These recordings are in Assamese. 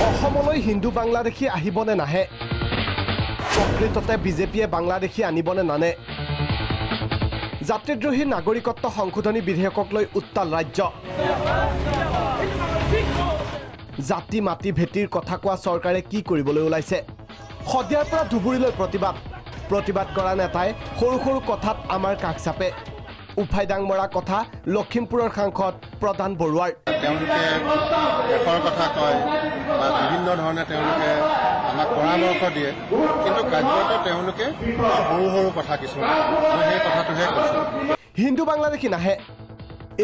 অসমলৈ হিন্দু বাংলাদেশী আহিবনে নাহে প্ৰকৃততে বিজেপিয়ে বাংলাদেশী আনিবনে নানে যাত্ৰীদ্ৰোহী নাগৰিকত্ব সংশোধনী বিধেয়কক লৈ উত্তাল ৰাজ্য জাতি মাটি ভেটিৰ কথা কোৱা চৰকাৰে কি কৰিবলৈ ওলাইছে সদিয়াৰ পৰা ধুবুৰীলৈ প্ৰতিবাদ কৰা নেতাই সৰু সৰু কথাত আমাৰ কাষ চাপে উফাইদাং মৰা কথা লখিমপুৰৰ সাংসদ প্ৰধান বৰুৱাৰ তেওঁলোকে দেশৰ কথা কয় বা বিভিন্ন ধৰণে তেওঁলোকে আমাক পৰামৰ্শ দিয়ে কিন্তু কাৰ্যত তেওঁলোকে সৰু সৰু কথা কিছুমান মই সেই কথাটোহে কৈছোঁ হিন্দু বাংলাদেশী নাহে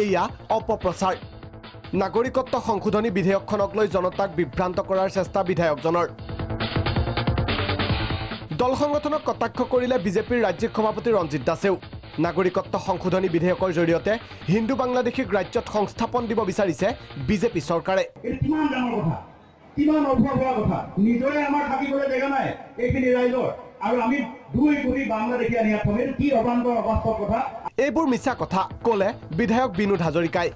এয়া অপপ্ৰচাৰ নাগৰিকত্ব সংশোধনী বিধেয়কখনক লৈ জনতাক বিভ্ৰান্ত কৰাৰ চেষ্টা বিধায়কজনৰ দল সংগঠনক কটাক্ষ কৰিলে বিজেপিৰ ৰাজ্যিক সভাপতি ৰঞ্জিত দাসেও নাগৰিকত্ব সংশোধনী বিধেয়কৰ জৰিয়তে হিন্দু বাংলাদেশীক ৰাজ্যত সংস্থাপন দিব বিচাৰিছে বিজেপি চৰকাৰে কিমান অভাৱৰ কথা নিজৰে আমাৰ থাকিবলৈ জেগা নাই এইখিনি ৰাইজৰ আৰু আমি 2 কোটি বাংলাদেশী আনিয়া থমেৰ কি অবান্তৰ অবাস্তৱ কথা এইবোৰ মিছা কথা ক'লে বিধায়ক বিনোদ হাজৰিকাই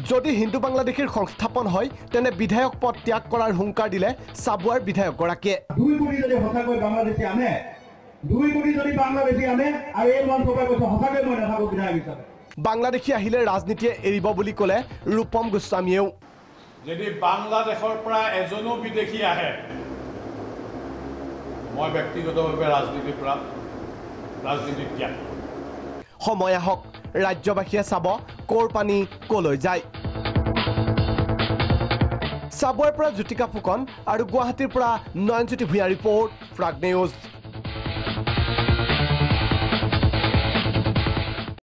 যদি হিন্দু বাংলাদেশীৰ সংস্থাপন হয় তেনে বিধায়ক পদ ত্যাগ কৰাৰ হুংকাৰ দিলে চাবুৱাৰ বিধায়কগৰাকীয়ে 2 কোটি যদি সঁচাকৈ বাংলাদেশী আনে 2 কোটি যদি বাংলাদেশী আনে আৰু এই মঞ্চৰ কৈছে সঁচাকৈ মই নাথাকো বিধায়ক হিচাপে বাংলাদেশী আহিলে ৰাজনীতিয়ে এৰিব বুলি ক'লে ৰূপম গোস্বামীয়েও যদি বাংলাদেশৰ পৰা এজনো বিদেশী আহে মই ব্যক্তিগতভাৱে ৰাজনীতিৰ পৰা ৰাজনীতি ত্যাগ সময় আহক ৰাজ্যবাসীয়ে চাব কোৰ পানী কলৈ যায় চাবুৱাৰ পৰা জ্যোতিকা ফুকন আৰু গুৱাহাটীৰ পৰা নয়নজ্যোতি ভূঞা ৰিপৰ্ট প্ৰাগ নিউজ